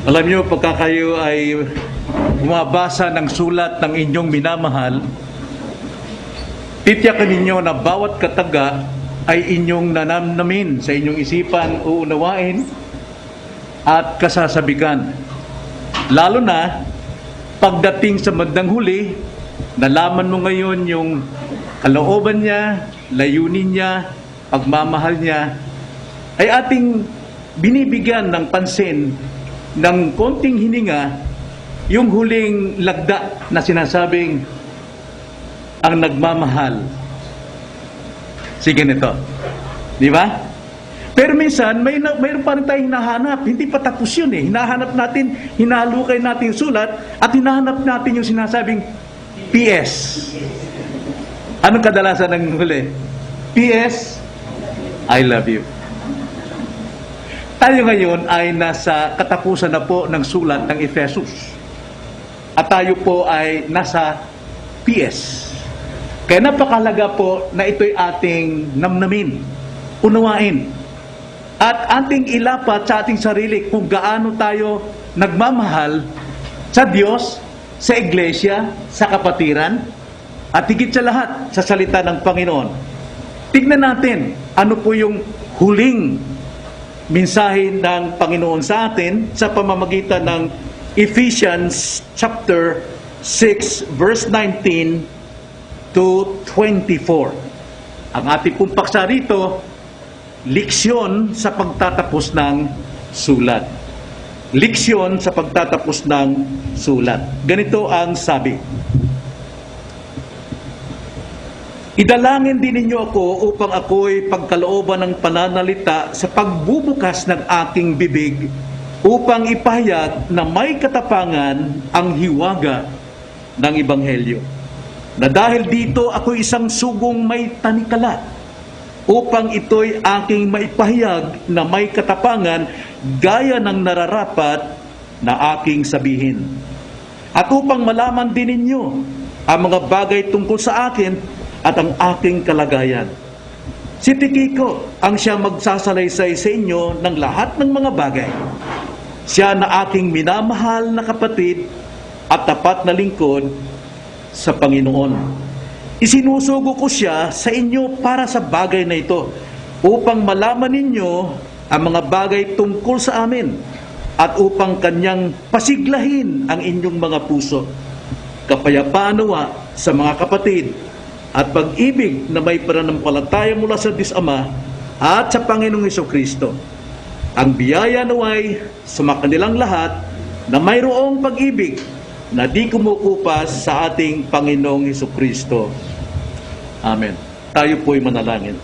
Alam niyo, pagka kayo ay bumabasa ng sulat ng inyong minamahal, titiyakan ninyo na bawat kataga ay inyong nanamnamin sa inyong isipan, uunawain at kasasabikan. Lalo na pagdating sa bandang huli, nalaman mo ngayon yung kalooban niya, layunin niya, pagmamahal niya, ay ating binibigyan ng pansin ng konting hininga yung huling lagda na sinasabing ang nagmamahal. Sige nito. Di ba? Pero minsan, mayroon pa rin tayong hinahanap. Hindi pa tapos yun eh. Hinahanap natin, hinalukay natin sulat at hinahanap natin yung sinasabing PS. Anong kadalasan ng huli? PS, I love you. Tayo ngayon ay nasa katapusan na po ng sulat ng Efesus. At tayo po ay nasa PS. Kaya napakalaga po na ito'y ating namnamin, unawain, at ating ilapat sa ating sarili kung gaano tayo nagmamahal sa Diyos, sa Iglesia, sa kapatiran, at higit sa lahat sa salita ng Panginoon. Tignan natin ano po yung huling mensahe ng Panginoon sa atin sa pamamagitan ng Ephesians chapter 6 verse 19 to 24. Ang ating pong paksa rito, leksyon sa pagtatapos ng sulat. Leksyon sa pagtatapos ng sulat. Ganito ang sabi: idalangin din ninyo ako upang ako'y pagkalooban ng pananalita sa pagbubukas ng aking bibig upang ipahayag na may katapangan ang hiwaga ng Ebanghelyo. Na dahil dito ako'y isang sugong may tanikala upang ito'y aking maipahayag na may katapangan gaya ng nararapat na aking sabihin. At upang malaman din ninyo ang mga bagay tungkol sa akin at ang aking kalagayan. Si Tikiko ang siyang magsasalaysay sa inyo ng lahat ng mga bagay. Siya na aking minamahal na kapatid at tapat na lingkod sa Panginoon. Isinusugo ko siya sa inyo para sa bagay na ito, upang malaman ninyo ang mga bagay tungkol sa amin at upang kanyang pasiglahin ang inyong mga puso. Kapayapaan nawa sa mga kapatid at pag-ibig na may pananampalataya mula sa Diyos Ama at sa Panginoong Hesukristo. Ang biyaya naway sa kanilang lahat na mayroong pag-ibig na di kumukupas sa ating Panginoong Hesukristo. Amen. Tayo po'y manalangin.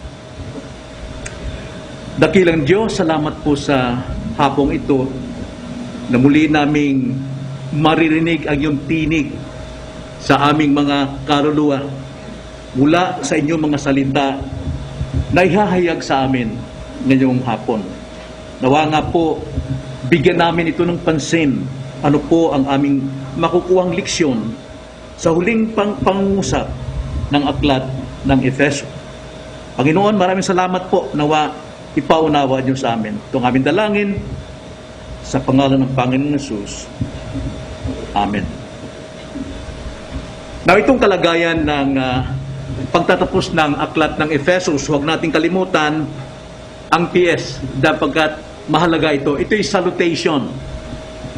Dakilang Diyos, salamat po sa hapong ito na muli naming maririnig ang iyong tinig sa aming mga kaluluwa mula sa inyong mga salita na ihahayag sa amin ngayong hapon. Nawa nga po, bigyan namin ito ng pansin. Ano po ang aming makukuhang leksyon sa huling pangungusap ng aklat ng Efeso. Panginoon, maraming salamat po. Nawa, ipaunawa niyo sa amin. Itong aming dalangin sa pangalan ng Panginoon Hesus. Amen. Now, itong kalagayan ng pagtatapos ng aklat ng Efesos, huwag nating kalimutan ang PS, dapagkat mahalaga ito. Ito'y salutation,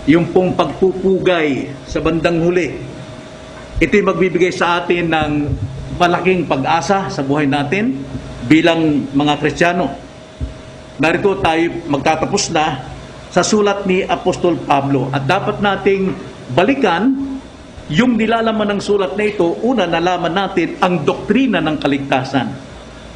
yung pong pagpupugay sa bandang huli. Ito'y magbibigay sa atin ng malaking pag-asa sa buhay natin bilang mga Kristiyano. Narito tayo magtatapos na sa sulat ni Apostol Pablo at dapat nating balikan yung nilalaman ng sulat na ito. Una, nalaman natin ang doktrina ng kaligtasan.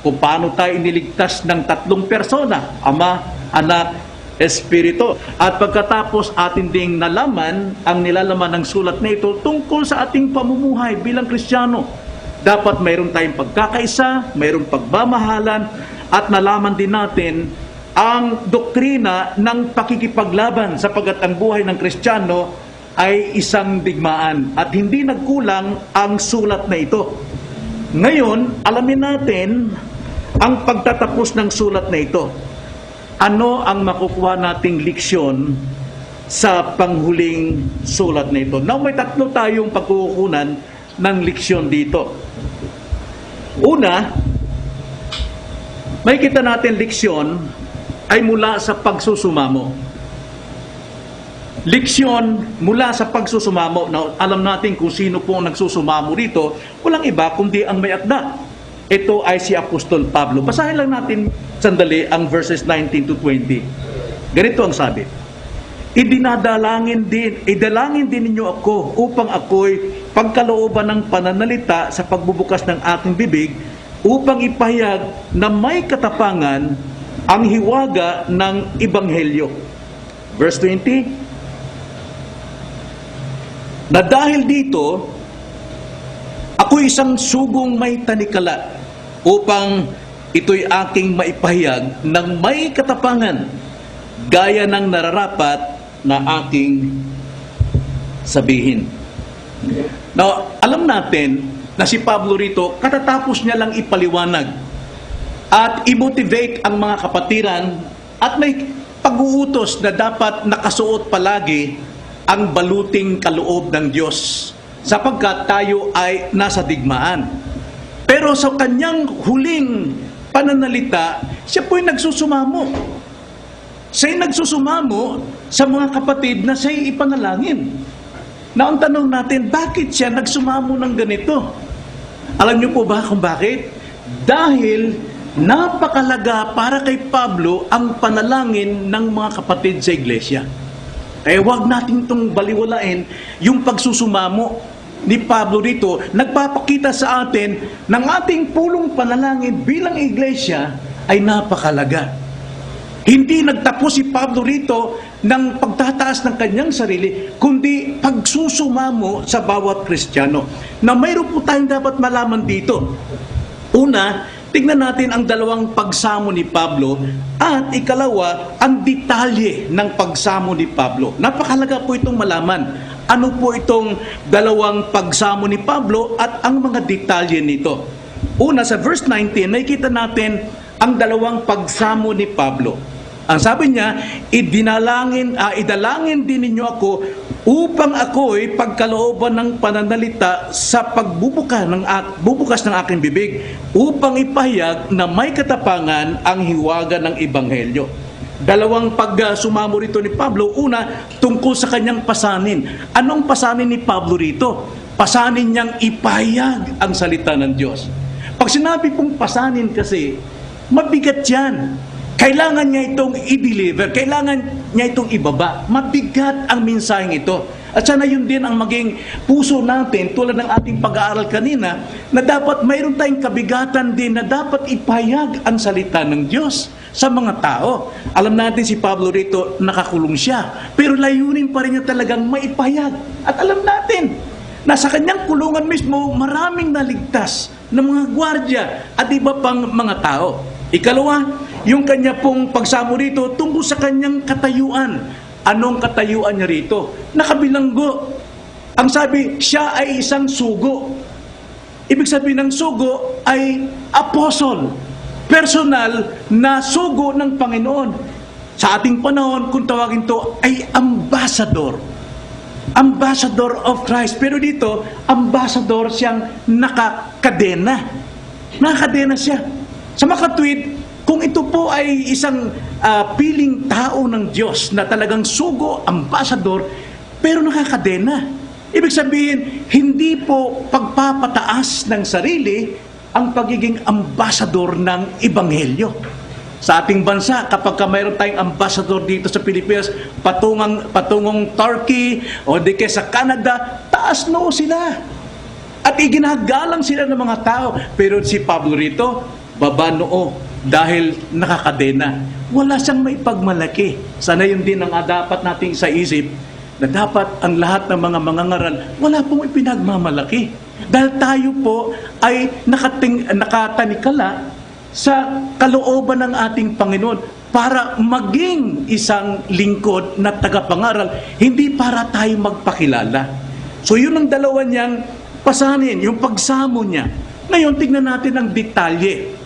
Kung paano tayo iniligtas ng tatlong persona, Ama, Anak, Espiritu. At pagkatapos atin ding nalaman ang nilalaman ng sulat na ito tungkol sa ating pamumuhay bilang Kristiyano. Dapat mayroon tayong pagkakaisa, mayroong pagmamahalan, at nalaman din natin ang doktrina ng pakikipaglaban sapagkat ang buhay ng Kristiyano ay isang digmaan at hindi nagkulang ang sulat na ito. Ngayon, alamin natin ang pagtatapos ng sulat na ito. Ano ang makukuha nating leksyon sa panghuling sulat na ito? Now, may tatlo tayong pagkukunan ng leksyon dito. Una, may kita natin leksyon ay mula sa pagsusumamo. Leksyon mula sa pagsusumamo. Now, alam natin kung sino po ang nagsusumamo rito, walang iba kundi ang may akda. Ito ay si Apostol Pablo. Basahin lang natin sandali ang verses 19 to 20. Ganito ang sabi. Idalangin din ninyo ako upang ako'y pagkalooban ng pananalita sa pagbubukas ng aking bibig upang ipahayag na may katapangan ang hiwaga ng Ebanghelyo. Verse 20. Na dahil dito, ako isang sugong may tanikala upang ito'y aking maipahayag ng may katapangan gaya ng nararapat na aking sabihin. Now, alam natin na si Pablo rito, katatapos niya lang ipaliwanag at i-motivate ang mga kapatiran at may pag-uutos na dapat nakasuot palagi ang baluting kaloob ng Diyos sapagkat tayo ay nasa digmaan. Pero sa kanyang huling pananalita, siya po'y nagsusumamo. Siya'y nagsusumamo sa mga kapatid na siya'y ipanalangin. Na ang tanong natin, bakit siya nagsumamo ng ganito? Alam niyo po ba kung bakit? Dahil napakalaga para kay Pablo ang panalangin ng mga kapatid sa iglesia. Kaya huwag natin itong baliwalain yung pagsusumamo ni Pablo rito. Nagpapakita sa atin ng ating pulong panalangin bilang iglesia ay napakalaga. Hindi nagtapos si Pablo rito ng pagtataas ng kanyang sarili, kundi pagsusumamo sa bawat Kristiyano. Na mayroon po tayong dapat malaman dito. Una, tingnan natin ang dalawang pagsamo ni Pablo at ikalawa, ang detalye ng pagsamo ni Pablo. Napakalaga po itong malaman. Ano po itong dalawang pagsamo ni Pablo at ang mga detalye nito. Una, sa verse 19, nakikita natin ang dalawang pagsamo ni Pablo. Ang sabi niya, idalangin din ninyo ako upang ako'y pagkalooban ng pananalita sa bubukas ng aking bibig upang ipahayag na may katapangan ang hiwaga ng Ebanghelyo. Dalawang pagsumamo rito ni Pablo. Una, tungkol sa kanyang pasanin. Anong pasanin ni Pablo rito? Pasanin niyang ipahayag ang salita ng Diyos. Pag sinabi pong pasanin kasi, mabigat yan. Kailangan niya itong i-deliver. Kailangan niya itong ibaba. Mabigat ang mensaheng ito. At sana yun din ang maging puso natin tulad ng ating pag-aaral kanina na dapat mayroon tayong kabigatan din na dapat ipahayag ang salita ng Diyos sa mga tao. Alam natin si Pablo rito, nakakulong siya. Pero layunin pa rin niya talagang maipahayag. At alam natin, na sa kanyang kulungan mismo, maraming naligtas ng mga gwardya at iba pang mga tao. Ikalawa, yung kanya pong pagsamo rito tungkol sa kanyang katayuan. Anong katayuan niya rito? Nakabilanggo. Ang sabi, siya ay isang sugo. Ibig sabihin ng sugo ay apostle. Personal na sugo ng Panginoon. Sa ating panahon, kung tawagin to, ay ambassador. Ambassador of Christ. Pero dito, ambassador siyang nakakadena. Nakakadena siya. Sa makatwid, kung ito po ay isang piling tao ng Diyos na talagang sugo, ambassador, pero nakakadena. Ibig sabihin, hindi po pagpapataas ng sarili ang pagiging ambassador ng Ebanghelyo. Sa ating bansa, kapag mayroon tayong ambassador dito sa Pilipinas, patungong Turkey o di kaya sa Canada, taas noo sila. At iginagalang sila ng mga tao. Pero si Pablo rito, baba noo dahil nakakadena. Wala siyang may pagmalaki. Sana yun din ang dapat nating isaisip na dapat ang lahat ng mga mangangaral, wala pong ipinagmamalaki. Dahil tayo po ay nakatanikala sa kalooban ng ating Panginoon para maging isang lingkod na tagapangaral, hindi para tayo magpakilala. So yun ang dalawa niyang pasanin, yung pagsamo niya. Ngayon, tignan natin ang detalye.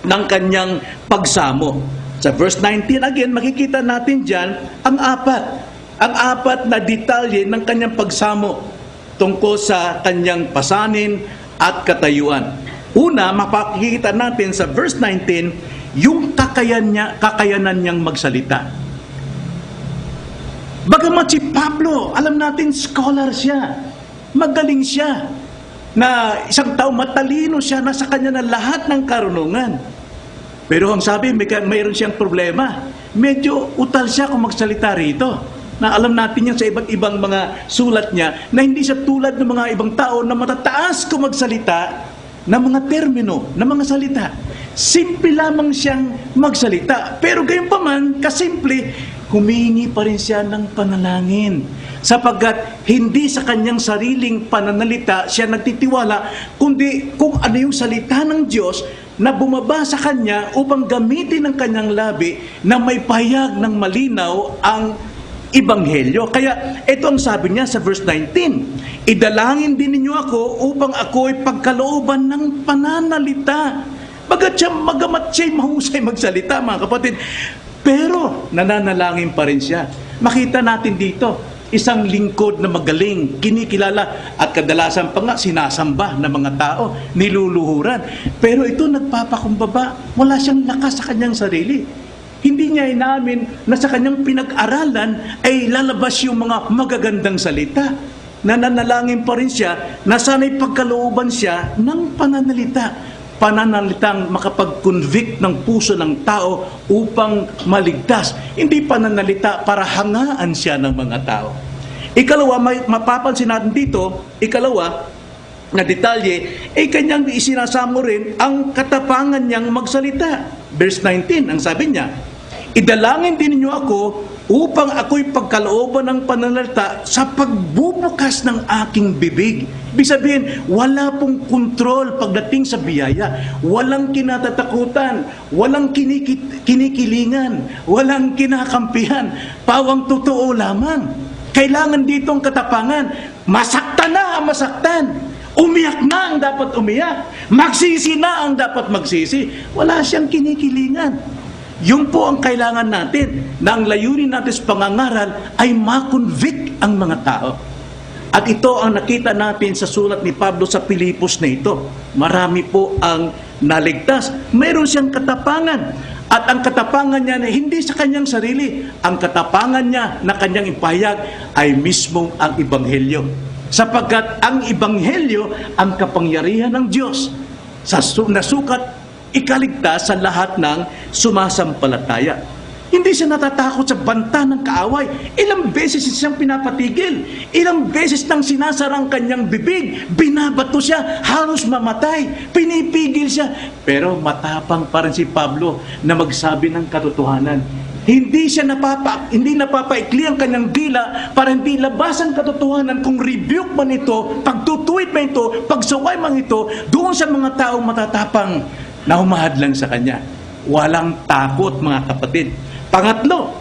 ng kanyang pagsamo. Sa verse 19 again, makikita natin dyan ang apat na detalye ng kanyang pagsamo tungkol sa kanyang pasanin at katayuan. Una, mapakikita natin sa verse 19, yung kakayanan niyang magsalita. Bagamat si Pablo, alam natin, scholar siya, magaling siya, na isang tao, matalino siya, nasa kanya na lahat ng karunungan. Pero ang sabi, mayroon siyang problema. Medyo utal siya kung magsalita rito. Na alam natin yan sa iba't ibang mga sulat niya, na hindi siya tulad ng mga ibang tao na matataas kung magsalita ng mga termino, ng mga salita. Simple lamang siyang magsalita. Pero gayunpaman, kasimple, humihingi pa rin siya ng panalangin. Sapagkat hindi sa kanyang sariling pananalita siya nagtitiwala, kundi kung ano yung salita ng Diyos na bumaba sa kanya upang gamitin ang kanyang labi na may pahayag ng malinaw ang Ebanghelyo. Kaya ito ang sabi niya sa verse 19, idalangin din ninyo ako upang ako ay pagkalooban ng pananalita. Magamat siya'y mahusay magsalita, mga kapatid, pero nananalangin pa rin siya. Makita natin dito, isang lingkod na magaling, kinikilala at kadalasan pa nga sinasamba ng mga tao, niluluhuran. Pero ito nagpapakumbaba, wala siyang lakas sa kanyang sarili. Hindi niya inamin na sa kanyang pinag-aralan ay lalabas yung mga magagandang salita. Nananalangin pa rin siya na sana'y pagkalooban siya ng pananalita. Pananalitang makapag-convict ng puso ng tao upang maligtas. Hindi pananalita para hangaan siya ng mga tao. Ikalawa, mapapansin natin dito, na detalye, kanyang isinasamo rin ang katapangan niyang magsalita. Verse 19, ang sabi niya, idalangin din ninyo ako upang ako'y pagkalooban ng pananalita sa pagbubukas ng aking bibig. Ibig sabihin, wala pong kontrol pagdating sa biyaya. Walang kinatatakutan, walang kinikilingan, walang kinakampihan. Pawang totoo lamang. Kailangan dito ang katapangan. Masaktan na ang masaktan. Umiyak na ang dapat umiyak. Magsisi na ang dapat magsisi. Wala siyang kinikilingan. Yun po ang kailangan natin, na ang layunin natin sa pangangaral ay makonvict ang mga tao. At ito ang nakita natin sa sulat ni Pablo sa Pilipos na ito. Marami po ang naligtas. Mayroon siyang katapangan. At ang katapangan niya na hindi sa kanyang sarili. Ang katapangan niya na kanyang ipahayag ay mismong ang Ebanghelyo. Sapagkat ang Ebanghelyo ang kapangyarihan ng Diyos sa nasukat ikaligtas sa lahat ng sumasampalataya. Hindi siya natatakot sa banta ng kaaway. Ilang beses siyang pinapatigil. Ilang beses nang sinasarang kanyang bibig, binabato siya, halos mamatay, pinipigil siya. Pero matapang pa rin si Pablo na magsabi ng katotohanan. Hindi napapaikli ang kanyang dila para hindi labas ang katotohanan. Kung rebuke man ito, pagtutuwid man ito, pagsaway man ito, doon sa mga taong matatapang na humahadlang sa kanya. Walang takot, mga kapatid. Pangatlo,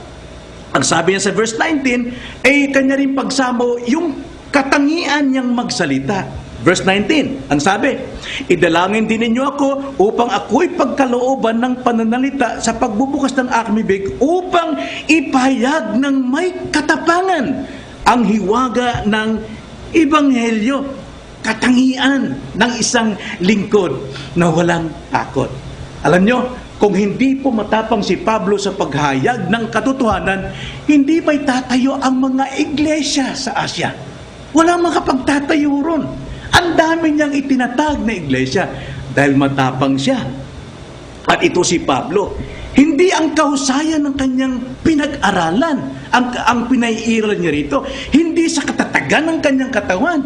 ang sabi niya sa verse 19, kanya rin pagsamo yung katangian niyang magsalita. Verse 19, ang sabi, idalangin din ninyo ako upang ako'y pagkalooban ng pananalita sa pagbubukas ng aking bibig upang ipahayag ng may katapangan ang hiwaga ng Ebanghelyo. Katangian ng isang lingkod na walang takot. Alam nyo, kung hindi po matapang si Pablo sa paghayag ng katotohanan, hindi may tatayo ang mga iglesia sa Asya. Walang makapagtatayo ron. Ang dami niyang itinatag na iglesia dahil matapang siya. At ito si Pablo. Hindi ang kahusayan ng kanyang pinag-aralan ang pinaiiral niya rito. Hindi sa katatagan ng kanyang katawan,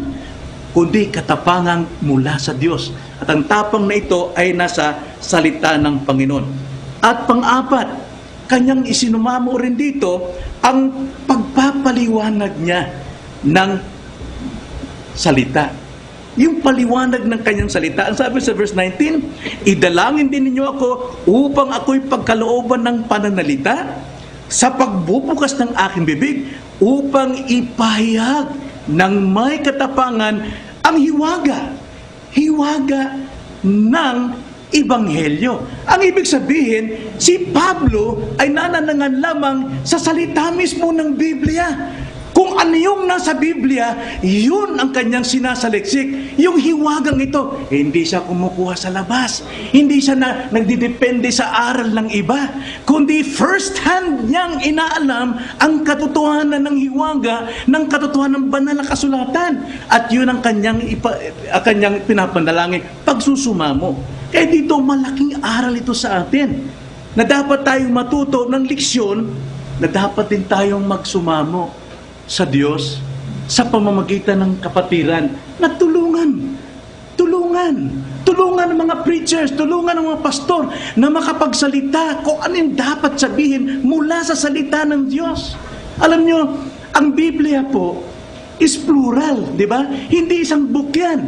kundi katapangan mula sa Diyos. At ang tapang na ito ay nasa salita ng Panginoon. At pang-apat, kanyang isinumamo rin dito ang pagpapaliwanag niya ng salita. Yung paliwanag ng kanyang salita. Ang sabi sa verse 19, idalangin din ninyo ako upang ako'y pagkalooban ng pananalita sa pagbubukas ng aking bibig upang ipahayag ng may katapangan ang hiwaga ng ebanghelyo. Ang ibig sabihin, si Pablo ay nananangan lamang sa salita mismo ng Biblia. Kung ano yung nasa Biblia, yun ang kanyang sinasaliksik. Yung hiwagang ito, hindi siya kumukuha sa labas. Hindi siya nagdidepende sa aral ng iba. Kundi first hand niyang inaalam ang katotohanan ng hiwaga, ng katotohanan ng banal na kasulatan. At yun ang kanyang pinapanalangin, pagsusumamo. Kaya dito, malaking aral ito sa atin. Na dapat tayong matuto ng leksyon, na dapat din tayong magsumamo sa Diyos sa pamamagitan ng kapatiran na tulungan ng mga preachers, tulungan ng mga pastor na makapagsalita kung ano yung dapat sabihin mula sa salita ng Diyos. Alam nyo, ang Biblia po is plural, di ba? Hindi isang book yan.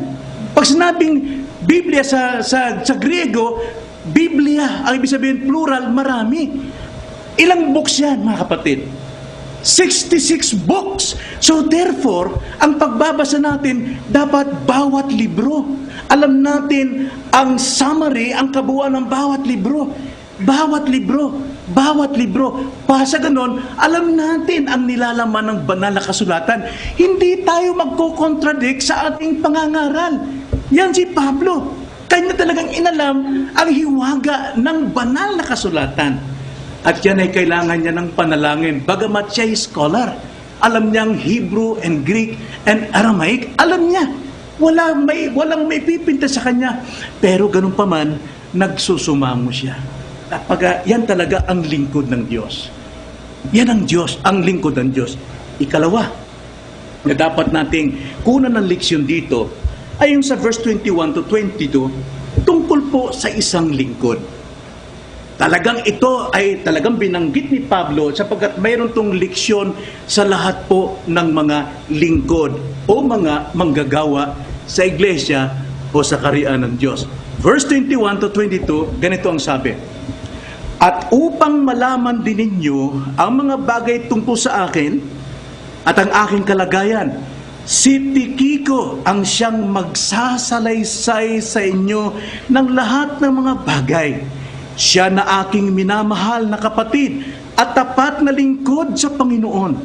Pag sinabing Biblia sa Griego, Biblia, ang ibig sabihin plural, marami. Ilang books yan, mga kapatid? 66 books. So therefore, ang pagbabasa natin, dapat bawat libro. Alam natin ang summary, ang kabuuan ng bawat libro. Bawat libro. Sa ganon, alam natin ang nilalaman ng banal na kasulatan. Hindi tayo magko-contradict sa ating pangangaral. Yan si Pablo. Kanya talagang inalam ang hiwaga ng banal na kasulatan. At yan ay kailangan niya ng panalangin. Bagamat siya ay scholar, alam niyang Hebrew and Greek and Aramaic, alam niya. Walang may pipinta sa kanya. Pero ganun pa man, nagsusumamo siya. Yan talaga ang lingkod ng Diyos. Yan ang Diyos, ang lingkod ng Diyos. Ikalawa, na dapat nating kunan ng leksyon dito, ay yung sa verse 21 to 22, tungkol po sa isang lingkod. Talagang ito ay talagang binanggit ni Pablo sapagkat mayroon tong leksyon sa lahat po ng mga lingkod o mga manggagawa sa iglesia o sa kaharian ng Diyos. Verse 21 to 22, ganito ang sabi. At upang malaman din ninyo ang mga bagay tungkol sa akin at ang aking kalagayan, si Tikiko ang siyang magsasalaysay sa inyo ng lahat ng mga bagay. Siya na aking minamahal na kapatid at tapat na lingkod sa Panginoon.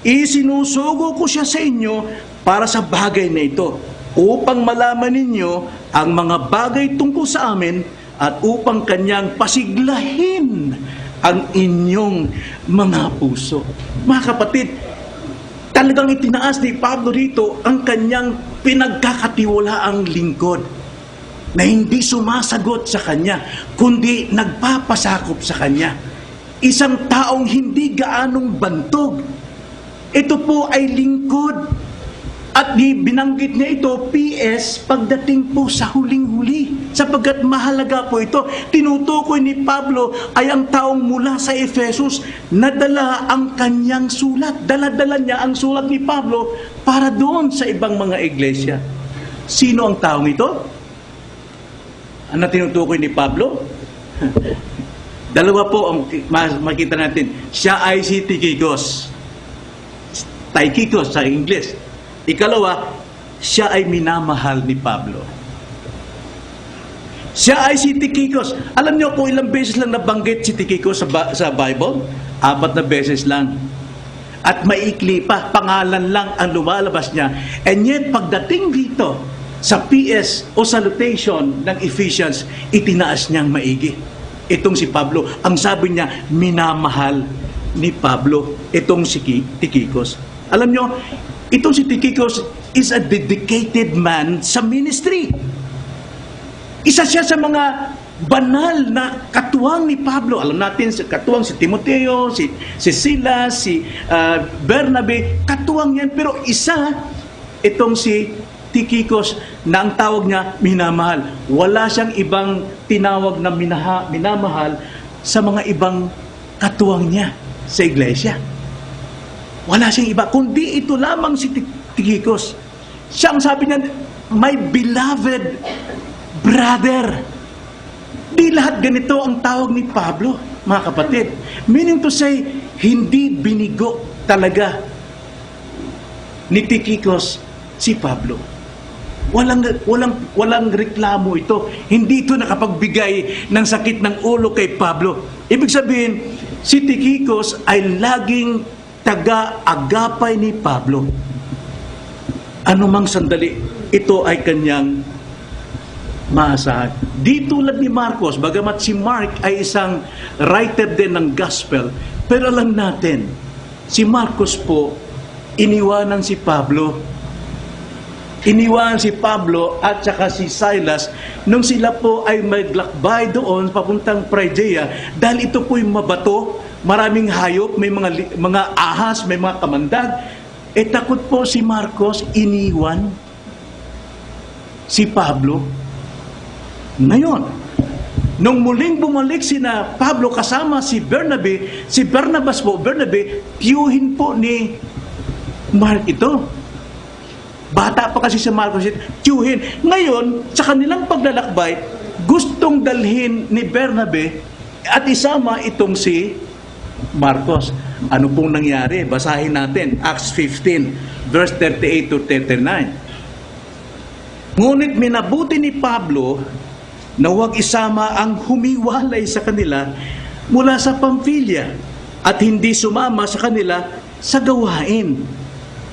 Isinusugo ko siya sa inyo para sa bagay na ito, upang malaman ninyo ang mga bagay tungkol sa amin at upang kanyang pasiglahin ang inyong mga puso. Mga kapatid, talagang itinaas ni Pablo rito ang kanyang pinagkakatiwalaang lingkod na hindi sumasagot sa kanya, kundi nagpapasakop sa kanya. Isang taong hindi gaanong bantog. Ito po ay lingkod. At binanggit niya ito, PS, pagdating po sa huling-huli. Sapagkat mahalaga po ito. Tinutukoy ni Pablo ay ang taong mula sa Efesus, nadala ang kanyang sulat. Dala-dala niya ang sulat ni Pablo para doon sa ibang mga iglesia. Sino ang taong ito? Ano tinutukoy ni Pablo? Dalawa po ang makita natin. Siya ay si Tychicus. Tychicus sa English. Ikalawa, siya ay minamahal ni Pablo. Siya ay si Tychicus. Alam niyo kung ilang beses lang nabanggit si Tychicus sa Bible? 4 na beses lang. At maikli pa, pangalan lang ang lumalabas niya. And yet, pagdating dito, sa PS o salutation ng Ephesians, itinaas niyang maigi. Itong si Pablo, ang sabi niya, minamahal ni Pablo, itong si Tychicus. Alam niyo, itong si Tychicus is a dedicated man sa ministry. Isa siya sa mga banal na katuwang ni Pablo. Alam natin, katuwang si Timoteo, si Silas, si Bernabe, katuwang yan. Pero isa, itong si Tychicus na ang tawag niya minamahal. Wala siyang ibang tinawag na minamahal sa mga ibang katuwang niya sa iglesia. Wala siyang iba, kundi ito lamang si Tychicus. Siya ang sabi niya, my beloved brother. Di lahat ganito ang tawag ni Pablo, mga kapatid. Meaning to say, hindi binigo talaga ni Tychicus si Pablo. Walang reklamo ito. Hindi ito nakapagbigay ng sakit ng ulo kay Pablo. Ibig sabihin, si Tychicus ay laging taga-agapay ni Pablo. Anumang sandali, ito ay kanyang maasahan. Di tulad ni Marcos, bagamat si Mark ay isang writer din ng gospel, pero alam natin, si Marcos po, iniwanan si Pablo. Iniwanan si Pablo at saka si Silas nung sila po ay maglakbay doon papuntang Phrygia dahil ito po yung mabato, maraming hayop, may mga ahas, may mga kamandag. Takot po si Marcos, iniwan si Pablo. Ngayon, nung muling bumalik sina Pablo kasama si Bernabe, si Barnabas po, tiyuhin po ni Mark ito. Bata pa kasi si Marcos, tiyuhin. Ngayon, sa kanilang paglalakbay, gustong dalhin ni Bernabe at isama itong si Marcos. Ano pong nangyari? Basahin natin, Acts 15, verse 38 to 39. Ngunit minabuti ni Pablo na huwag isama ang humiwalay sa kanila mula sa Pamphylia at hindi sumama sa kanila sa gawain.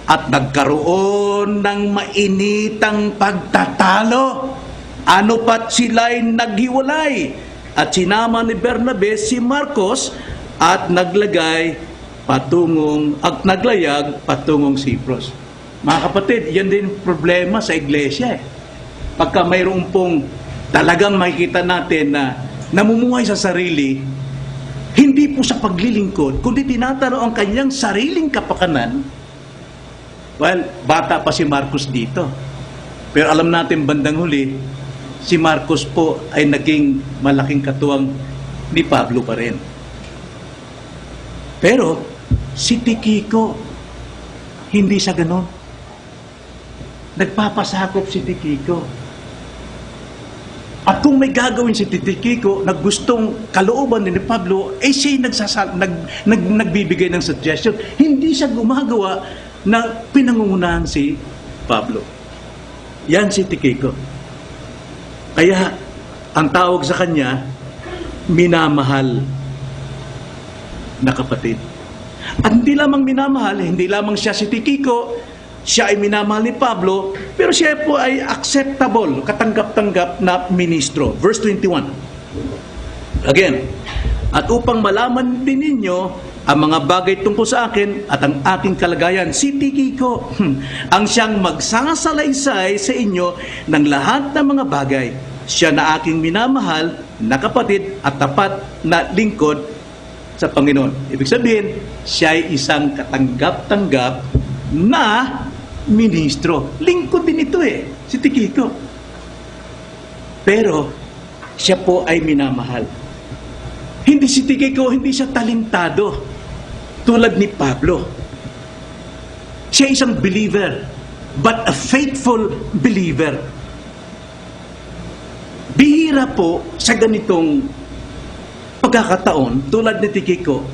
At nagkaroon ng mainitang pagtatalo. Ano pat sila'y naghiwalay. At sinama ni Bernabe si Marcos at naglayag patungong Cyprus. Mga kapatid, yan din problema sa iglesia. Pagka mayroon pong talagang makikita natin na namumuhay sa sarili, hindi po sa paglilingkod, kundi tinatanaw ang kanyang sariling kapakanan. Well, bata pa si Marcos dito. Pero alam natin bandang huli, si Marcos po ay naging malaking katuwang ni Pablo pa rin. Pero si Tychico, hindi siya ganon. Nagpapasakop si Tychico. At kung may gagawin si Tychico na gustong kalooban ni Pablo, siya'y nagbibigay ng suggestion. Hindi siya gumagawa na pinangungunahan si Pablo. Yan si Tychico. Kaya, ang tawag sa kanya, minamahal na kapatid. At hindi lamang minamahal, hindi lamang siya si Tychico, siya ay minamahal ni Pablo, pero siya po ay acceptable, katanggap-tanggap na ministro. Verse 21. Again, at upang malaman din ninyo ang mga bagay tungkol sa akin at ang aking kalagayan, si Tychico ang siyang magsasalaysay sa inyo ng lahat ng mga bagay. Siya na aking minamahal na kapatid at tapat na lingkod sa Panginoon. Ibig sabihin, siya ay isang katanggap-tanggap na ministro. Lingkod din ito si Tychico. Pero, siya po ay minamahal. Hindi si Tychico, hindi siya talentado. Tulad ni Pablo. Siya isang believer, but a faithful believer. Bihira po sa ganitong pagkakataon, tulad ni Tychico,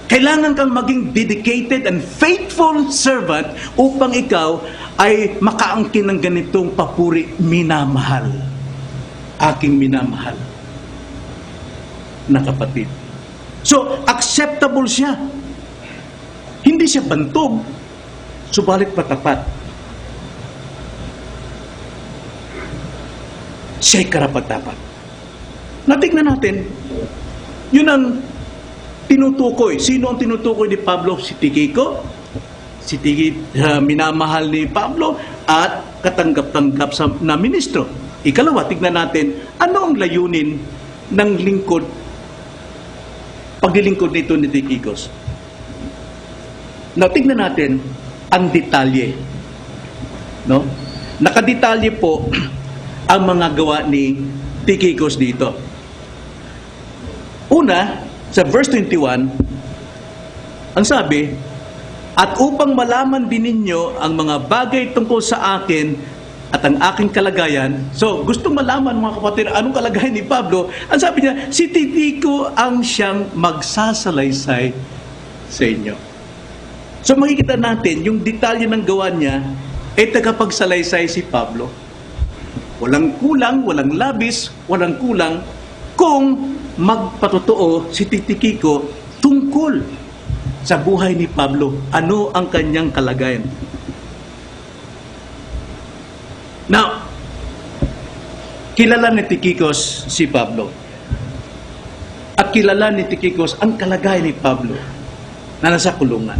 kailangan kang maging dedicated and faithful servant upang ikaw ay makaangkin ng ganitong papuri, minamahal. Aking minamahal na kapatid. So, acceptable siya. Hindi siya bantog, subalit patapat. Siya'y karapat-dapat. Natignan natin, yun ang tinutukoy. Sino ang tinutukoy ni Pablo? Si Tychico, minamahal ni Pablo, at katanggap-tanggap na ministro. Ikalawa, tignan natin, ano ang layunin ng lingkod, paglilingkod nito ni Tychicus. Now, tignan natin ang detalye. No? Nakadetalye po ang mga gawa ni Tychicus dito. Una, sa verse 21, ang sabi, at upang malaman din ninyo ang mga bagay tungkol sa akin at ang aking kalagayan. So, gustong malaman mga kapatid, anong kalagayan ni Pablo? Ang sabi niya, si Tychico ang siyang magsasalaysay sa inyo. So makikita natin, yung detalye ng gawa niya, ay tagapagsalaysay si Pablo. Walang kulang, walang labis, walang kulang kung magpatotoo si Tikiko tungkol sa buhay ni Pablo. Ano ang kanyang kalagayan? Now, kilala ni Tikikos si Pablo. At kilala ni Tikikos ang kalagayan ni Pablo na nasa kulungan.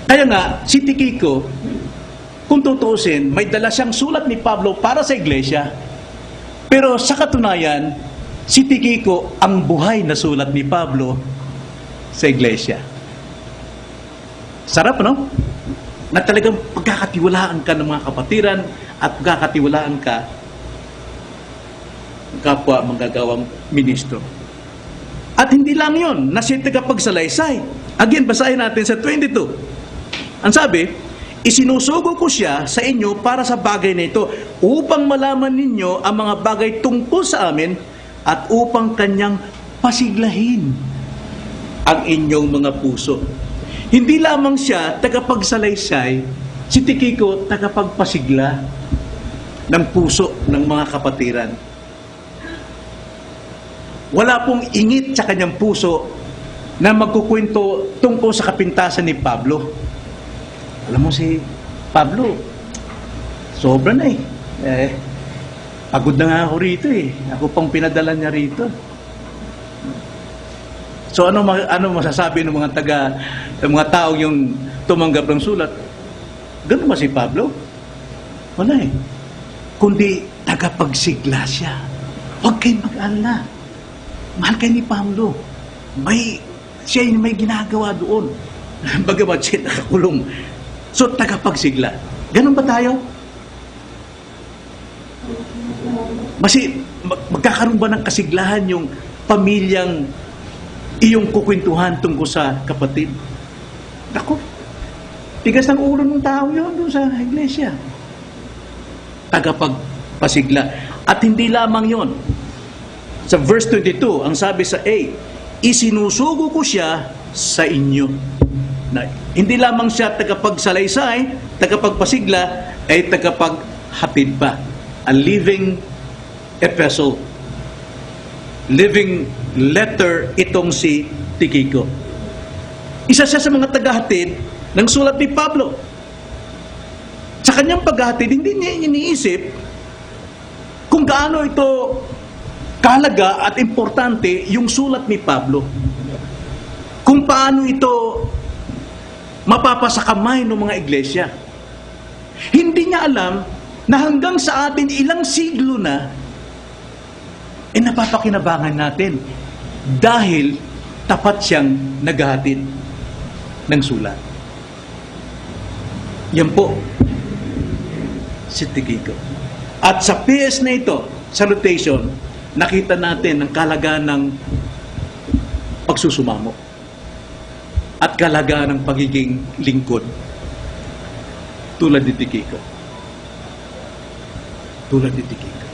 Kaya nga, si Tikiko, kung tutuusin, may dala siyang sulat ni Pablo para sa iglesia. Pero sa katunayan, si Tikiko ang buhay na sulat ni Pablo sa iglesia. Sarap, no? Na talagang pagkakatiwalaan ka ng mga kapatiran at pagkakatiwalaan ka kapwa manggagawang ministro. At hindi lang yun, na siya tagapagsalaysay. Again, basahin natin sa 22. Ang sabi, isinusugo ko siya sa inyo para sa bagay na ito upang malaman ninyo ang mga bagay tungkol sa amin at upang kanyang pasiglahin ang inyong mga puso. Hindi lamang siya tagapagsalaysay, si Tikiko tagapagpasigla ng puso ng mga kapatiran. Wala pong ingit sa kanyang puso na magkukwento tungkol sa kapintasan ni Pablo. Alam mo si Pablo, sobra na pagod na nga ako rito Ako pang pinadala niya rito. So ano masasabi ng mga tao yung tumanggap ng sulat? Ganun ba si Pablo? Wala Kundi tagapagsigla siya. Huwag kayong mag-alala. Mahal kayo ni Pablo. Siya yung may ginagawa doon. Bagamat siya nakakulong. So tagapagsigla. Ganun ba tayo? Magkakaroon ba ng kasiglahan yung pamilyang iyong kukwentuhan tungkol sa kapatid? Ako, tigas ang ulo ng tao yun doon sa iglesia. Tagapagpasigla. At hindi lamang yon. Sa verse 22, ang sabi sa A, isinusugo ko siya sa inyo. Na, hindi lamang siya tagapagsalaysay, tagapagpasigla, ay tagapaghatid pa. A living epistle. Living letter itong si Tikiko. Isa siya sa mga tagahatid ng sulat ni Pablo. Sa kanyang paghahatid, hindi niya iniisip kung gaano ito kahalaga at importante yung sulat ni Pablo. Kung paano ito mapapasa kamay ng mga iglesia. Hindi niya alam na hanggang sa atin ilang siglo na napapakinabangan natin dahil tapat siyang naghahatid ng sulat. Yan po si Tikiko. At sa PS na ito, salutation, nakita natin ang kahalagaan ng pagsusumamo at kahalagaan ng pagiging lingkod tulad ni Tikiko. Tulad ni Tikiko.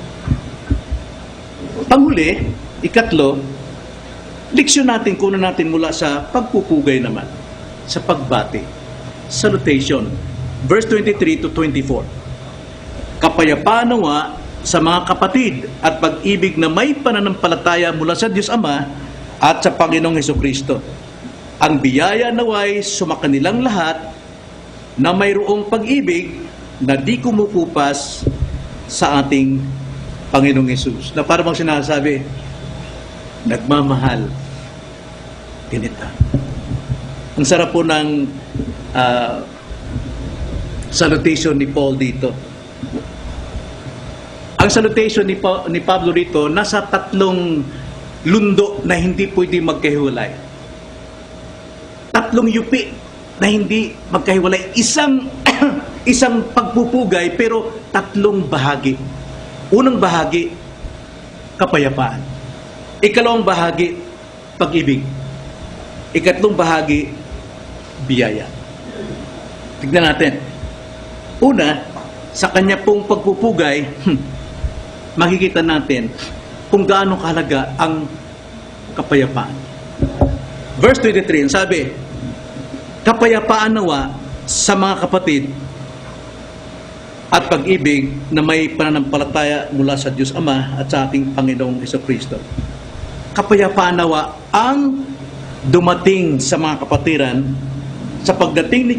Panghuli, ikatlo, leksyon natin, kuno natin mula sa pagpupugay naman, sa pagbati. Salutation, verse 23 to 24. Kapayapaan nawa sa mga kapatid at pag-ibig na may pananampalataya mula sa Diyos Ama at sa Panginoong Hesukristo. Ang biyaya naway sumakanilang lahat na mayroong pag-ibig na di kumukupas sa ating Panginoong Hesus. Na parang sinasabi, nagmamahal tinita. Ang sarap po ng salutation ni Paul dito. Ang salutation ni Pablo dito, nasa tatlong lundo na hindi pwede magkahiwalay. Tatlong yupi na hindi magkahiwalay. Isang pagpupugay pero tatlong bahagi. Unang bahagi, kapayapaan. Ikalawang bahagi, pag-ibig. Ikatlong bahagi, biyaya. Tignan natin. Una, sa kanya pong pagpupugay, makikita natin kung gaano kahalaga ang kapayapaan. Verse 23, sabi, kapayapaan nawa sa mga kapatid at pag-ibig na may pananampalataya mula sa Diyos Ama at sa ating Panginoong Hesukristo. Kapayapaan nawa ang dumating sa mga kapatiran sa pagdating ni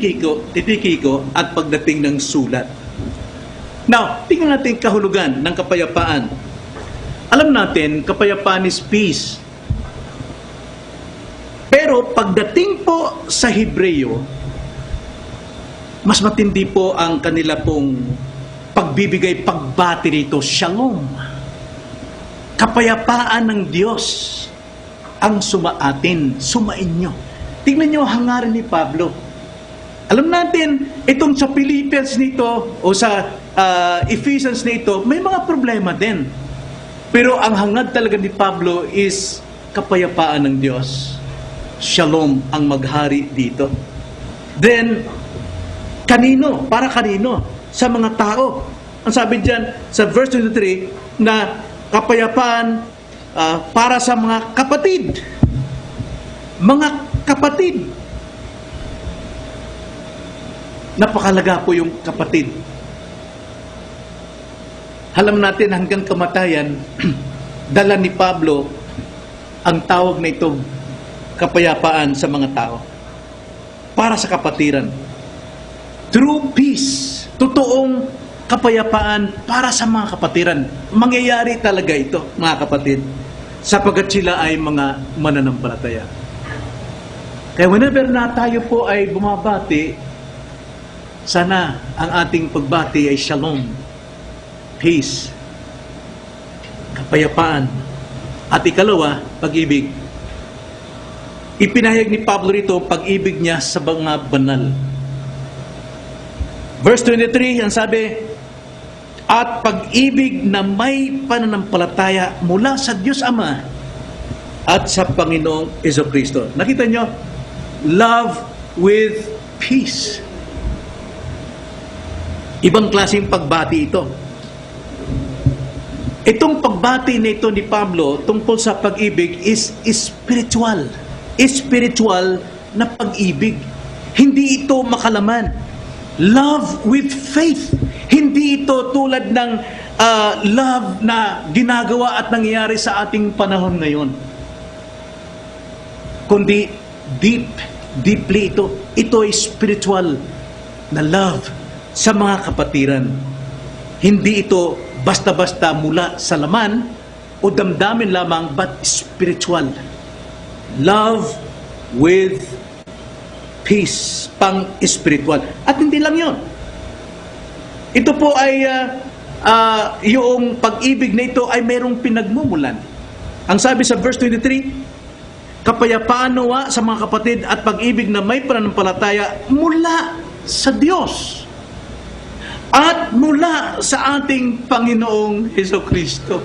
Kiko at pagdating ng sulat. Now, tingnan natin kahulugan ng kapayapaan. Alam natin, kapayapaan is peace. Pero pagdating po sa Hebreo, mas matindi po ang kanila pong pagbibigay, pagbati rito, shalom. Kapayapaan ng Diyos ang sumaatin, sumainyo. Tingnan nyo hangarin ni Pablo. Alam natin, itong sa Philippians nito o sa Ephesians nito, may mga problema din. Pero ang hangad talaga ni Pablo is kapayapaan ng Diyos. Shalom ang maghari dito. Then, kanino? Para kanino? Sa mga tao. Ang sabi diyan sa verse 23 na kapayapaan para sa mga kapatid. Mga kapatid. Napakalaga po yung kapatid. Alam natin hanggang kamatayan, dala ni Pablo ang tawag na ito, kapayapaan sa mga tao. Para sa kapatiran. True peace. Totoong kapayapaan para sa mga kapatiran. Mangyayari talaga ito, mga kapatid, sapagkat sila ay mga mananampalataya. Kaya whenever na tayo po ay bumabati, sana ang ating pagbati ay shalom, peace, kapayapaan, at ikalawa, pag-ibig. Ipinahayag ni Pablo rito pag-ibig niya sa mga banal. Verse 23, ang sabi, at pag-ibig na may pananampalataya mula sa Diyos Ama at sa Panginoong Hesukristo. Nakita nyo? Love with peace. Ibang klaseng pagbati ito. Itong pagbati na ito ni Pablo tungkol sa pag-ibig is spiritual. Spiritual na pag-ibig. Hindi ito makalaman. Love with faith. Hindi ito tulad ng love na ginagawa at nangyayari sa ating panahon ngayon. Kundi deeply ito. Ito ay spiritual na love sa mga kapatiran. Hindi ito basta-basta mula sa laman o damdamin lamang, but spiritual. Love with peace, pang-spiritual. At hindi lang yon. Ito po ay yung pag-ibig na ito ay mayroong pinagmumulan. Ang sabi sa verse 23, kapayapaan nawa sa mga kapatid at pag-ibig na may pananampalataya mula sa Diyos at mula sa ating Panginoong Hesukristo.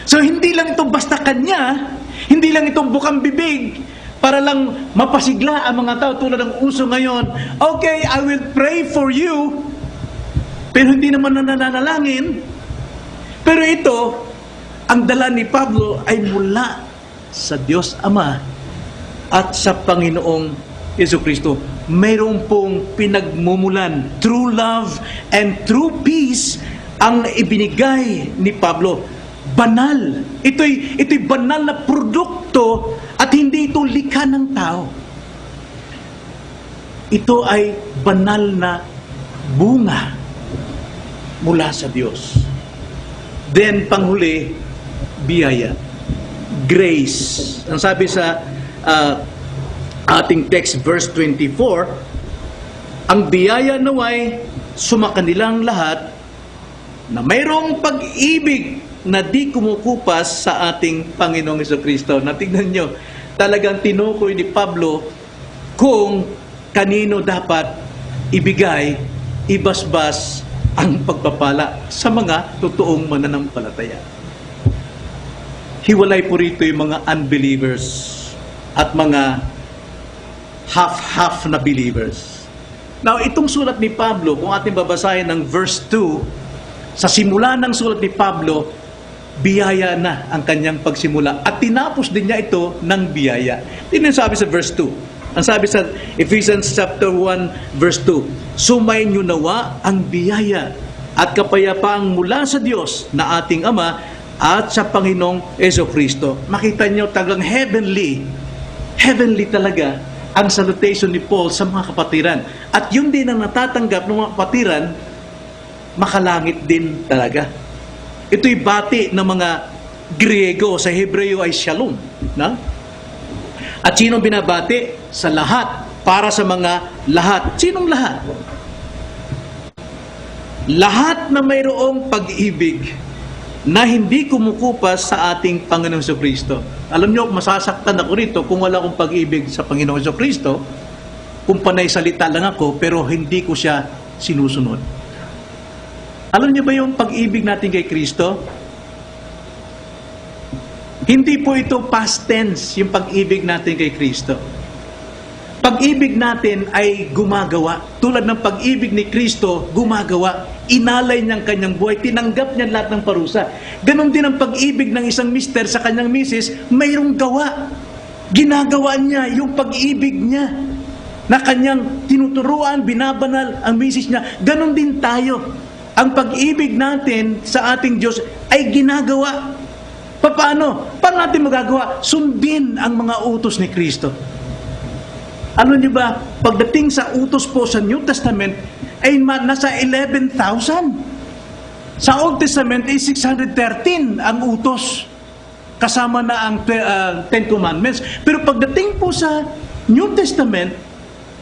So hindi lang ito basta Kanya, hindi lang itong bukang bibig, para lang mapasigla ang mga tao tulad ng uso ngayon. Okay, I will pray for you, pero hindi naman nananalangin. Pero ito, ang dala ni Pablo ay mula sa Diyos Ama at sa Panginoong Hesukristo. Mayroon pong pinagmumulan, true love and true peace ang ibinigay ni Pablo. Banal. Ito'y banal na produkto at hindi ito likha ng tao. Ito ay banal na bunga mula sa Diyos. Then, panghuli, biyaya. Grace. Ang sabi sa ating text, verse 24, ang biyaya naway sumakanilang lahat na mayroong pag-ibig na di kumukupas sa ating Panginoong Hesukristo. Natignan nyo, talagang tinukoy ni Pablo kung kanino dapat ibigay, ibasbas ang pagpapala sa mga totoong mananampalataya. Hiwalay po rito yung mga unbelievers at mga half-half na believers. Now, itong sulat ni Pablo, kung ating babasahin ng verse 2, sa simula ng sulat ni Pablo, biyaya na ang kanyang pagsimula. At tinapos din niya ito ng biyaya. Tingnan sabi sa verse 2. Ang sabi sa Ephesians chapter 1 verse 2, sumainyo nawa ang biyaya at kapayapaang mula sa Diyos na ating Ama at sa Panginoong Jesucristo. Makita niyo talagang heavenly talaga ang salutation ni Paul sa mga kapatiran. At yun din ang natatanggap ng mga kapatiran, makalangit din talaga. Ito'y bati ng mga Griego, sa Hebreo ay shalom. Na? At sino binabati? Sa lahat. Para sa mga lahat. Sinong lahat? Lahat na mayroong pag-ibig na hindi kumukupas sa ating Panginoong Jesucristo. Alam niyo, masasaktan ako rito kung wala akong pag-ibig sa Panginoong Jesucristo, kung panay salita lang ako, pero hindi ko siya sinusunod. Alam niyo ba yung pag-ibig natin kay Kristo? Hindi po ito past tense, yung pag-ibig natin kay Kristo. Pag-ibig natin ay gumagawa. Tulad ng pag-ibig ni Kristo, gumagawa. Inalay niyang kanyang buhay. Tinanggap niya lahat ng parusa. Ganon din ang pag-ibig ng isang mister sa kanyang misis, mayroong gawa. Ginagawa niya yung pag-ibig niya na kanyang tinuturuan, binabanal ang misis niya. Ganon din tayo. Ang pag-ibig natin sa ating Diyos ay ginagawa. Paano? Paano natin magagawa? Sundin ang mga utos ni Kristo. Ano niyo ba, pagdating sa utos po sa New Testament, ay nasa 11,000. Sa Old Testament ay 613 ang utos. Kasama na ang Ten Commandments. Pero pagdating po sa New Testament,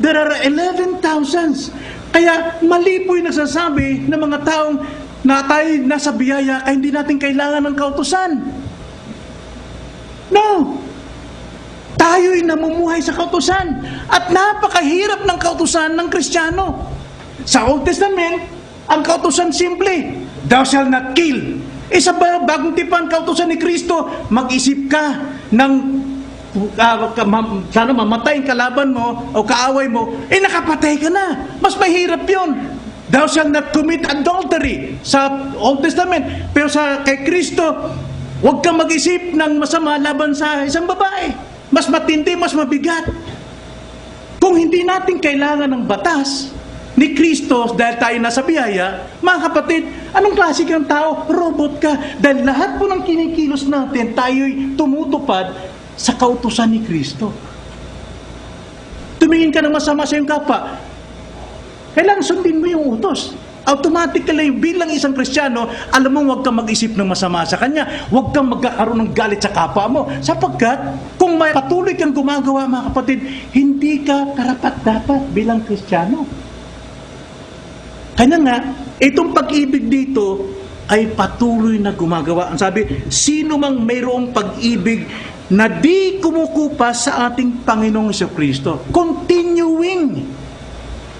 there are 11,000. Kaya mali po yung nagsasabi ng mga taong na tayo nasa biyaya kaya hindi natin kailangan ng kautusan. No! Tayo'y namumuhay sa kautusan at napakahirap ng kautusan ng Kristiyano. Sa Old Testament, ang kautusan simple, thou shalt not kill. Sa bagong tipan, kautusan ni Kristo, mag-isip ka ng sana mamatay ang kalaban mo o kaaway mo, nakapatay ka na. Mas mahirap yun. Thou shalt not commit adultery sa Old Testament. Pero kay Kristo, huwag kang mag-isip ng masama laban sa isang babae. Mas matindi, mas mabigat. Kung hindi natin kailangan ng batas ni Kristo dahil tayo nasa biyaya, mga kapatid, anong klase kang tao? Robot ka. Dahil lahat po ng kinikilos natin, tayo'y tumutupad sa kautusan ni Kristo. Tumingin ka ng masama sa iyong kapwa, kailangan sundin mo yung utos. Automatically, bilang isang Kristiyano, alam mo, huwag kang mag-isip ng masama sa kanya. Huwag kang magkakaroon ng galit sa kapwa mo. Sapagkat, kung may patuloy kang gumagawa, mga kapatid, hindi ka karapat-dapat bilang Kristiyano. Kaya nga, itong pag-ibig dito ay patuloy na gumagawa. Ang sabi, sino mang mayroong pag-ibig na di kumukupas sa ating Panginoong Jesucristo. Continuing.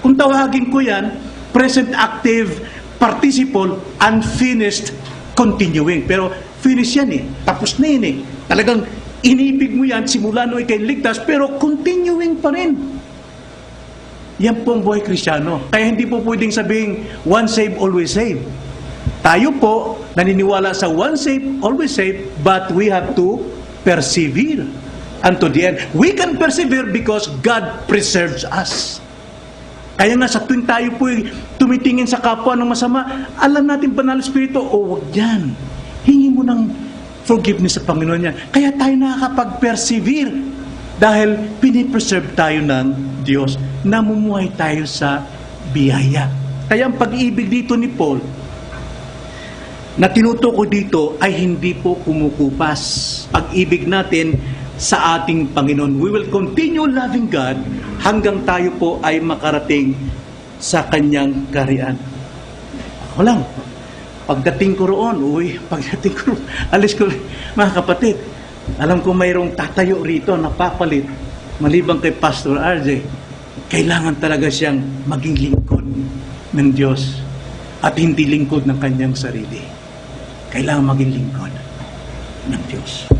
Kung tawagin ko yan, present active participle, unfinished continuing. Pero finish yan tapos na yun Talagang inibig mo yan, simula nung ikay ligtas, pero continuing pa rin. Yan po ang buhay Kristiyano. Kaya hindi po pwedeng sabihin, once saved, always saved. Tayo po, naniniwala sa once saved, always saved, but we have to persevere unto the end. We can persevere because God preserves us. Kaya nga sa tuwing tayo po tumitingin sa kapwa ng masama, alam natin Banal Espiritu, wag yan. Hingi mo ng forgiveness sa Panginoon yan. Kaya tayo nakakapag-persevere dahil pinipreserve tayo ng Diyos. Namumuhay tayo sa biyaya. Kaya ang pag-ibig dito ni Paul, na tinutukoy dito ay hindi po kumukupas. Pag-ibig natin sa ating Panginoon. We will continue loving God hanggang tayo po ay makarating sa Kanyang kaharian. Ako lang, pagdating ko roon, alis ko, mga kapatid, alam ko mayroong tatayo rito na papalit, maliban kay Pastor RJ, kailangan talaga siyang maging lingkod ng Diyos at hindi lingkod ng kanyang sarili. Kailangan maging lingkod ng Diyos.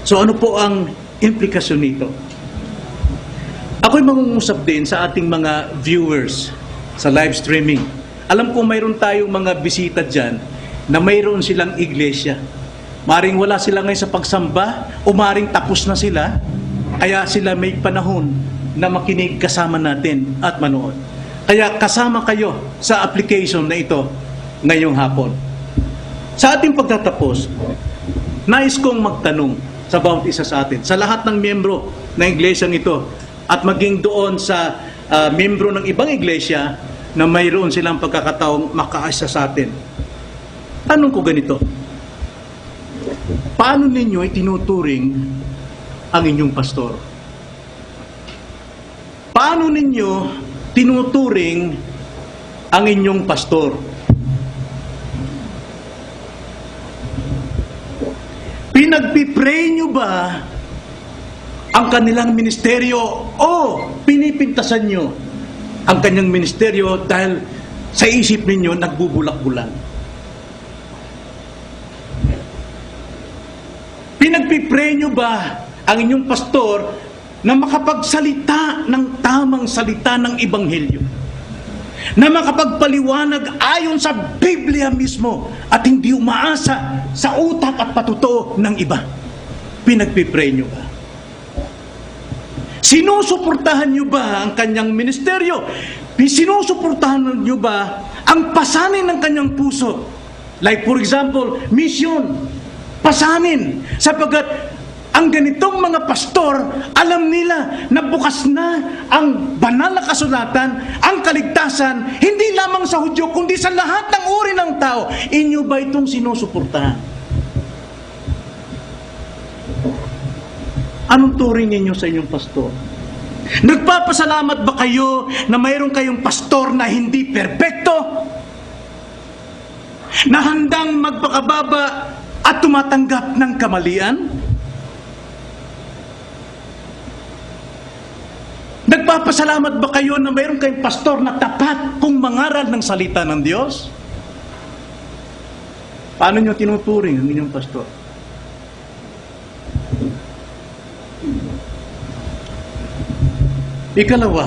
So ano po ang implikasyon nito? Ako'y mangungusap din sa ating mga viewers sa live streaming. Alam ko mayroon tayong mga bisita dyan na mayroon silang iglesia. Maring wala sila ngayon sa pagsamba o maring tapos na sila, kaya sila may panahon na makinig kasama natin at manood. Kaya kasama kayo sa application na ito ngayong hapon. Sa ating pagtatapos, nais kong magtanong sa bawat isa sa atin, sa lahat ng miyembro ng iglesyang ito, at maging doon sa miyembro ng ibang iglesia na mayroon silang pagkakataong makaasa sa atin. Tanong ko ganito, paano ninyo itinuturing ang inyong pastor? Paano ninyo tinuturing ang inyong pastor? Pinagpipray nyo ba ang kanilang ministeryo o pinipintasan nyo ang kanyang ministeryo dahil sa isip ninyo nagbubulak-bulan? Pinagpipray nyo ba ang inyong pastor na makapagsalita ng tamang salita ng Ebanghelyo, na makapagpaliwanag ayon sa Biblia mismo at hindi umaasa sa utak at patutuo ng iba? Pinagpipray nyo ba? Sinusuportahan nyo ba ang kanyang ministeryo? Sinusuportahan nyo ba ang pasanin ng kanyang puso? Like for example, mission. Pasanin. Sapagkat ang ganitong mga pastor, alam nila na bukas na ang banal na kasulatan, ang kaligtasan, hindi lamang sa Hudyo, kundi sa lahat ng uri ng tao. Inyo ba itong sinusuportahan? Anong turing ninyo sa inyong pastor? Nagpapasalamat ba kayo na mayroon kayong pastor na hindi perpekto? Na handang magpakababa at tumatanggap ng kamalian? Nagpapasalamat ba kayo na mayroon kayong pastor na tapat kung mangaral ng salita ng Diyos? Paano nyo tinuturing ang inyong pastor? Ikalawa,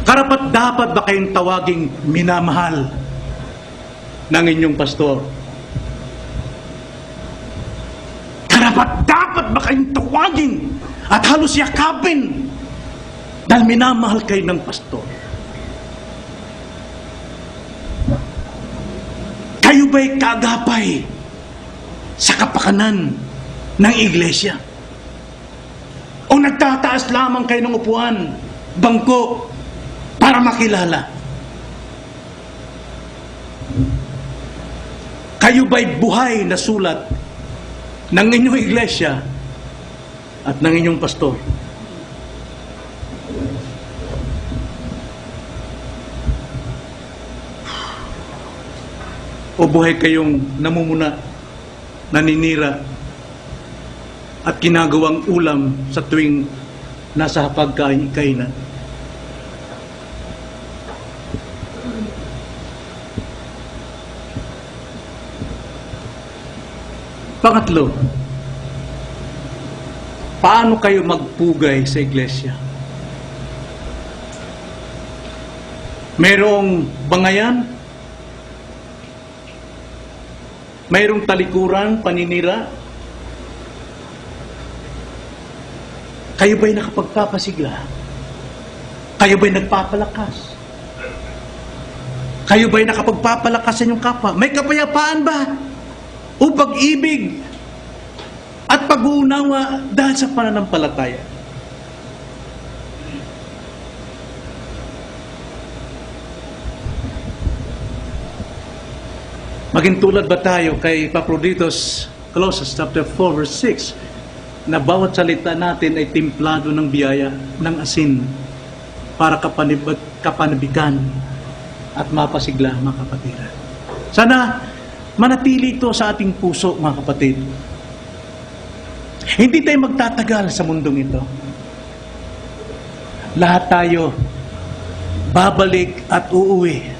karapat-dapat ba kayong tawaging minamahal ng inyong pastor? Karapat-dapat ba kayong tawagin at halos yakapin dahil minamahal kayo ng pastor? Kayo ba'y kaagapay sa kapakanan ng iglesia? O nagtataas lamang kayo ng upuan, bangko, para makilala? Kayo ba'y buhay na sulat ng inyong iglesia at ng inyong pastor? O buhay kayong namumuna, naninira, at ginagawang ulam sa tuwing nasa hapagkainan? Pangatlo, paano kayo magpugay sa iglesia? Merong bangayan? Mayroong talikuran, paninira? Kayo ba'y nakapagpapasigla? Kayo ba'y nagpapalakas? Kayo ba'y nakapagpapalakas sa inyong kapwa? May kapayapaan ba? O pag-ibig at pag-uunawa dahil sa pananampalataya? Maging tulad ba tayo kay Epaphroditus, Colossians chapter 4 verse 6, na bawat salita natin ay timplado ng biyaya, ng asin, para kapanabikan at mapasigla, mga kapatid. Sana manatili ito sa ating puso, mga kapatid. Hindi tayo magtatagal sa mundong ito. Lahat tayo babalik at uuwi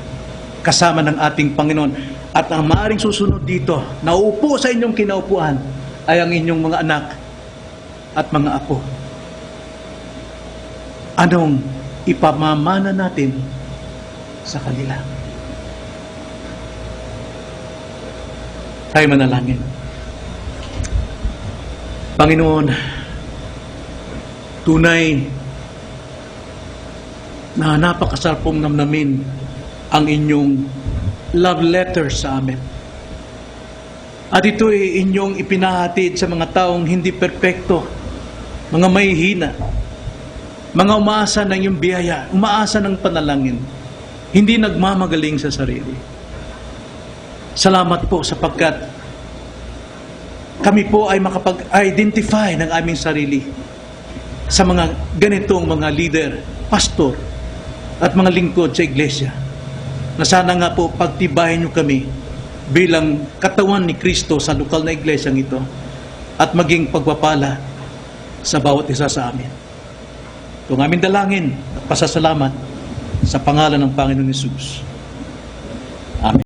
kasama ng ating Panginoon. At ang maaaring susunod dito, nauupo sa inyong kinaupuan, ay ang inyong mga anak at mga apo. Anong ipamamana natin sa kanila? Tayo manalangin. Panginoon, Tunay na napakasarpong namnamin ang inyong love letter sa amin. At ito ay inyong ipinahatid sa mga taong hindi perpekto, mga mahihina, mga umaasa ng iyong biyaya, umaasa ng panalangin, hindi nagmamagaling sa sarili. Salamat po sapagkat kami po ay makapag-identify ng aming sarili sa mga ganitong mga leader, pastor, at mga lingkod sa iglesia. Na sana nga po pagtibayin niyo kami bilang katawan ni Kristo sa lokal na iglesyang ito at maging pagpapala sa bawat isa sa amin. Ito ang aming dalangin at pasasalamat sa pangalan ng Panginoon Hesus.